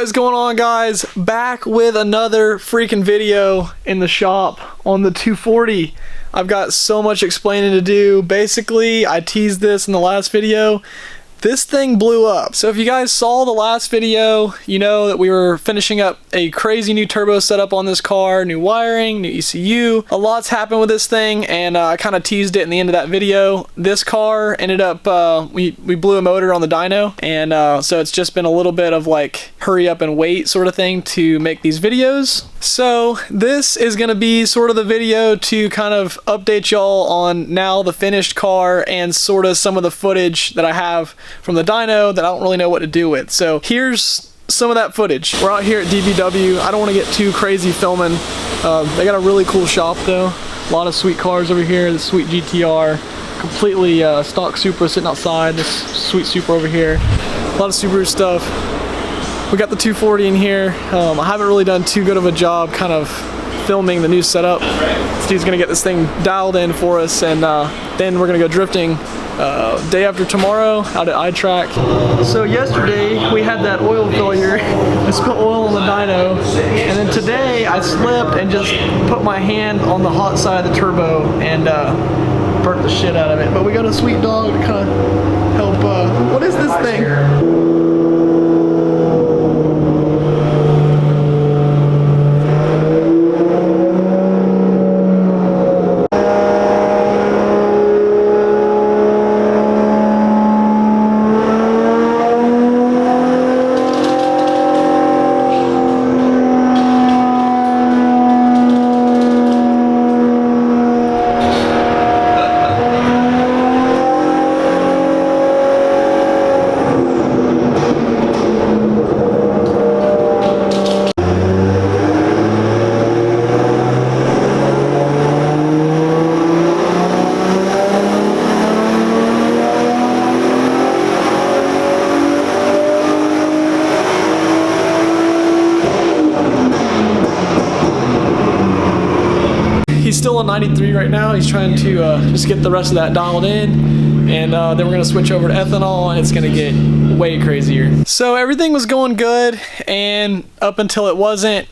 is going on, guys? Back with another freaking video in the shop on the 240. I've got so much explaining to do. Basically, I teased this in the last video. This thing blew up. So if you guys saw the last video, you know that we were finishing up a crazy new turbo setup on this car, new wiring, new ECU. A lot's happened with this thing, and I kind of teased it in the end of that video. This car ended up, we blew a motor on the dyno, and so it's just been a little bit of like hurry up and wait sort of thing to make these videos. So this is going to be sort of the video to kind of update y'all on now the finished car and sort of some of the footage that I have from the dyno that I don't really know what to do with. So here's some of that footage. We're out here at DBW. I don't want to get too crazy filming. They got a really cool shop though. A lot of sweet cars over here. The sweet GTR, completely stock Supra sitting outside. This sweet Supra over here. A lot of Subaru stuff. We got the 240 in here. I haven't really done too good of a job kind of filming the new setup. Steve's gonna get this thing dialed in for us, and then we're gonna go drifting day after tomorrow out at iTrack. So yesterday we had that oil failure. I spilled oil on the dyno, and then today I slipped and just put my hand on the hot side of the turbo and burnt the shit out of it. But we got a sweet dog to kind of help. What is this thing? He's still on 93 right now. He's trying to just get the rest of that dialed in, and then we're gonna switch over to ethanol, and it's gonna get way crazier. So everything was going good, and up until it wasn't.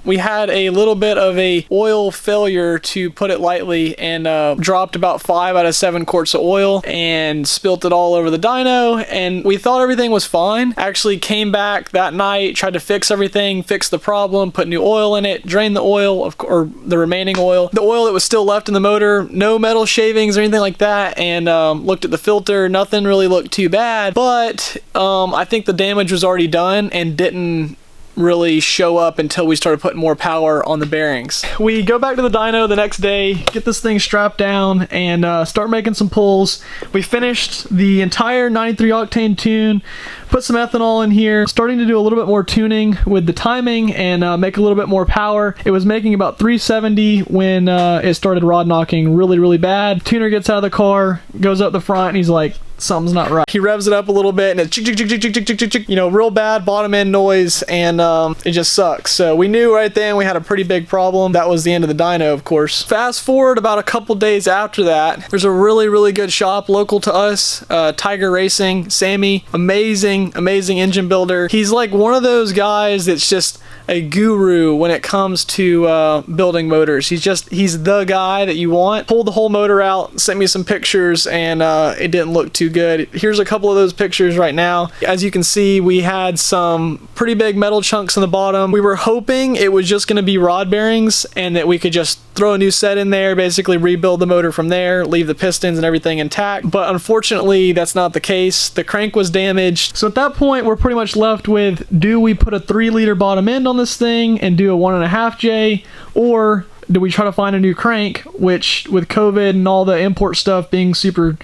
We had a little bit of a oil failure, to put it lightly, and dropped about 5 out of 7 quarts of oil and spilt it all over the dyno, and we thought everything was fine. Actually came back that night, tried to fix everything, fix the problem, put new oil in it, drain the oil, or the remaining oil. The oil that was still left in the motor, no metal shavings or anything like that, and looked at the filter, nothing really looked too bad, but I think the damage was already done and didn't really show up until we started putting more power on the bearings. We go back to the dyno the next day, get this thing strapped down, and start making some pulls. We finished the entire 93 octane tune, put some ethanol in here, starting to do a little bit more tuning with the timing and make a little bit more power. It was making about 370 when it started rod knocking really bad. Tuner gets out of the car, goes up the front, and he's like, something's not right. He revs it up a little bit, and it's chick, you know, real bad bottom end noise, and it just sucks. So we knew right then we had a pretty big problem. That was the end of the dyno, of course. Fast forward about a couple days after that, there's a really good shop local to us, Tiger Racing. Sammy, amazing engine builder. He's like one of those guys that's just a guru when it comes to building motors. He's the guy that you want. Pulled the whole motor out, sent me some pictures, and it didn't look too good. Here's a couple of those pictures right now. As you can see, we had some pretty big metal chunks in the bottom. We were hoping it was just going to be rod bearings and that we could just throw a new set in there, basically rebuild the motor from there, leave the pistons and everything intact. But unfortunately, that's not the case. The crank was damaged. So at that point, we're pretty much left with, do we put a 3-liter bottom end on this thing and do a 1.5J, or do we try to find a new crank, which with COVID and all the import stuff being super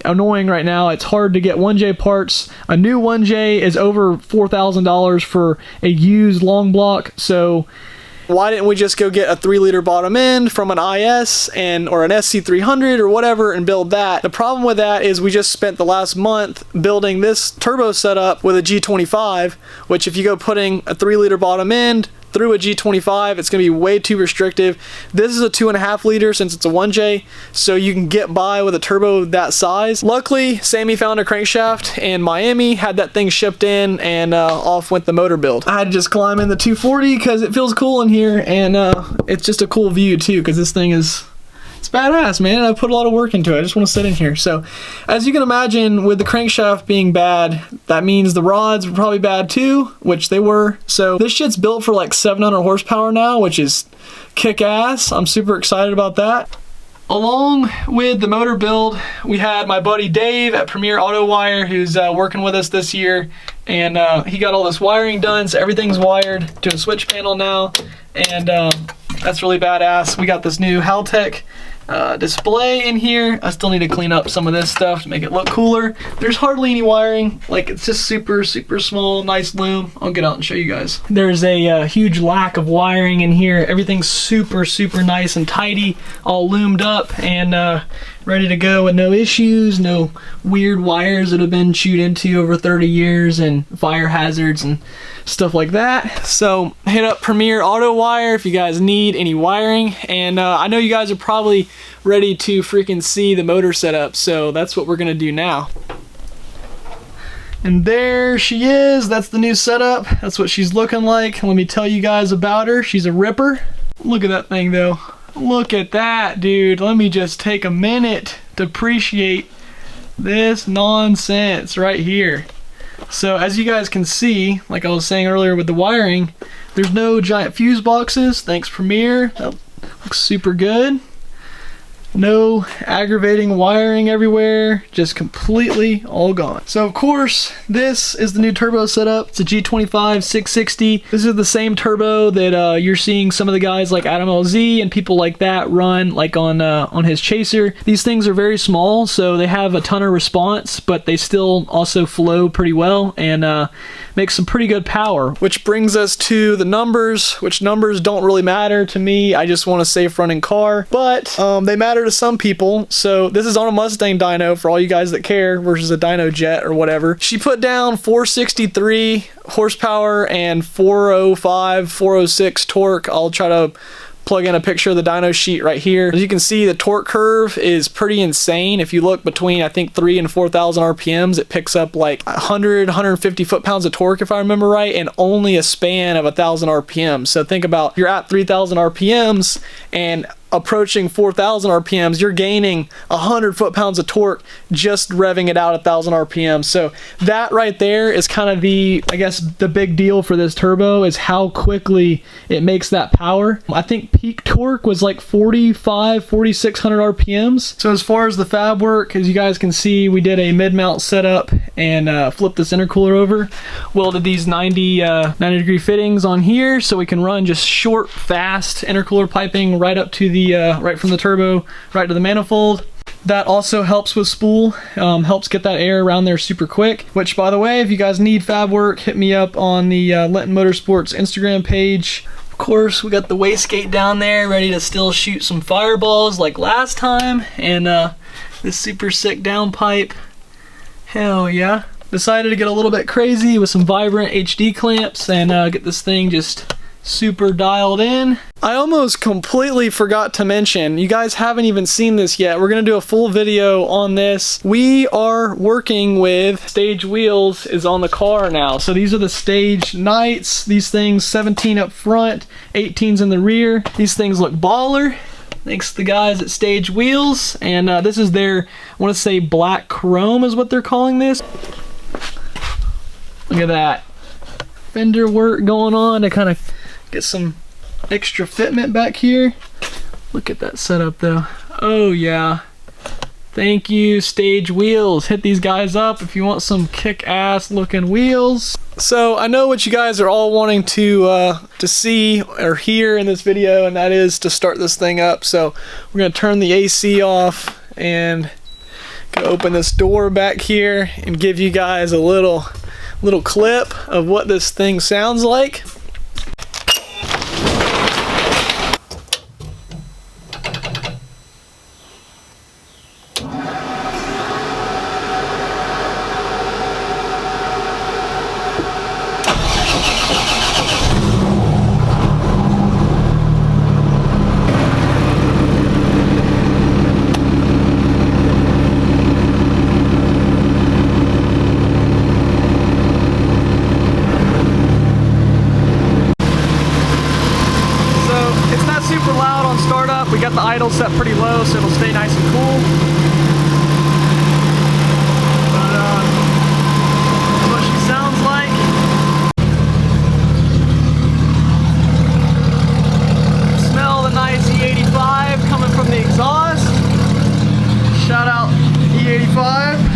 annoying right now, it's hard to get 1J parts. A new 1J is over $4,000 for a used long block. So why didn't we just go get a 3-liter bottom end from an IS or an SC300 or whatever and build that? The problem with that is we just spent the last month building this turbo setup with a G25, which if you go putting a 3-liter bottom end, through a G25, it's going to be way too restrictive. This is a 2.5 liter since it's a 1J, so you can get by with a turbo that size. Luckily, Sammy found a crankshaft in Miami, had that thing shipped in, and off went the motor build. I had to just climb in the 240 because it feels cool in here, and it's just a cool view too, because this thing is, it's badass, man. I put a lot of work into it. I just want to sit in here. So, as you can imagine, with the crankshaft being bad, that means the rods were probably bad too, which they were. So, this shit's built for like 700 horsepower now, which is kick-ass. I'm super excited about that. Along with the motor build, we had my buddy Dave at Premier Autowire, who's working with us this year, and he got all this wiring done, so everything's wired to a switch panel now, and that's really badass. We got this new Haltech display in here. I still need to clean up some of this stuff to make it look cooler. There's hardly any wiring, like it's just super small, nice loom. I'll get out and show you guys. There's a huge lack of wiring in here. Everything's super nice and tidy, all loomed up and ready to go with no issues, no weird wires that have been chewed into over 30 years and fire hazards and stuff like that. So hit up Premier Autowire if you guys need any wiring, and I know you guys are probably ready to freaking see the motor setup, so that's what we're gonna do now. And there she is. That's the new setup. That's what she's looking like. Let me tell you guys about her. She's a ripper. Look at that thing though. Look at that, dude. Let me just take a minute to appreciate this nonsense right here. So as you guys can see, like I was saying earlier with the wiring, there's no giant fuse boxes. Thanks Premier. That looks super good. No aggravating wiring everywhere, just completely all gone. So of course, this is the new turbo setup. It's a G25 660. This is the same turbo that you're seeing some of the guys like Adam LZ and people like that run like on his Chaser. These things are very small, so they have a ton of response, but they still also flow pretty well and make some pretty good power. Which brings us to the numbers, which numbers don't really matter to me. I just want a safe running car, but they matter to some people. So this is on a Mustang dyno for all you guys that care versus a dyno jet or whatever. She put down 463 horsepower and 405, 406 torque. I'll try to plug in a picture of the dyno sheet right here. As you can see, the torque curve is pretty insane. If you look between, I think, 3,000 and 4,000 RPMs, it picks up like 100, 150 foot-pounds of torque, if I remember right, and only a span of 1,000 RPMs. So think about, you're at 3,000 RPMs and approaching 4,000 RPMs, you're gaining 100 foot-pounds of torque just revving it out at 1,000 RPMs. So that right there is kind of the, I guess, the big deal for this turbo is how quickly it makes that power. I think peak torque was like 4,600 RPMs. So as far as the fab work, as you guys can see, we did a mid-mount setup and flipped this intercooler over. Welded these 90 degree fittings on here so we can run just short, fast intercooler piping right up to the right from the turbo right to the manifold. That also helps with spool, helps get that air around there super quick. Which, by the way, if you guys need fab work, hit me up on the Linton Motorsports Instagram page. Of course, we got the wastegate down there ready to still shoot some fireballs like last time, and this super sick downpipe. Hell yeah. Decided to get a little bit crazy with some vibrant HD clamps and get this thing just super dialed in. I almost completely forgot to mention, you guys haven't even seen this yet. We're gonna do a full video on this. We are working with Stage wheels is on the car now. So these are the Stage Knights. These things, 17 up front, 18s in the rear. These things look baller. Thanks to the guys at Stage Wheels. And this is their, I wanna say black chrome is what they're calling this. Look at that. Fender work going on to kind of get some extra fitment back here. Look at that setup though. Oh yeah. Thank you, Stage Wheels. Hit these guys up if you want some kick-ass looking wheels. So I know what you guys are all wanting to see or hear in this video, and that is to start this thing up. So we're gonna turn the AC off and go open this door back here and give you guys a little clip of what this thing sounds like. wheels set pretty low so it'll stay nice and cool. But that's what she sounds like. Smell the nice E85 coming from the exhaust. Shout out E85.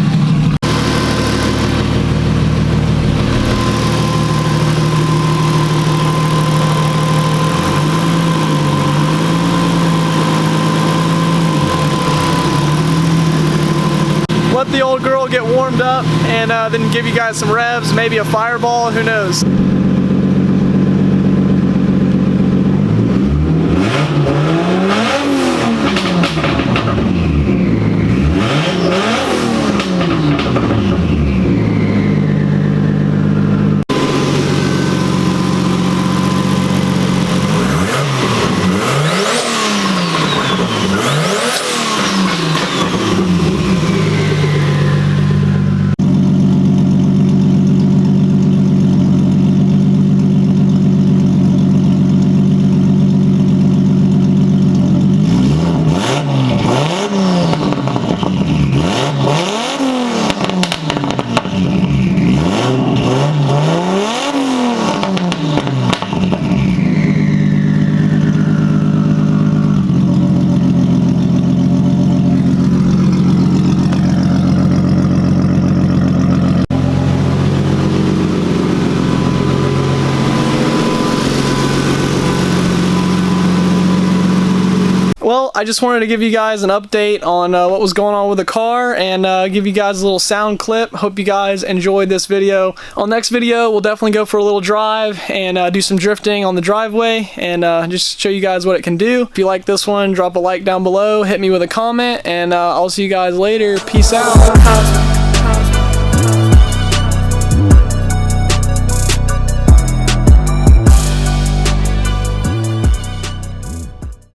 Let the old girl get warmed up and then give you guys some revs, maybe a fireball, who knows. Well, I just wanted to give you guys an update on what was going on with the car and give you guys a little sound clip. Hope you guys enjoyed this video. On the next video, we'll definitely go for a little drive and do some drifting on the driveway and just show you guys what it can do. If you like this one, drop a like down below, hit me with a comment, and I'll see you guys later. Peace out.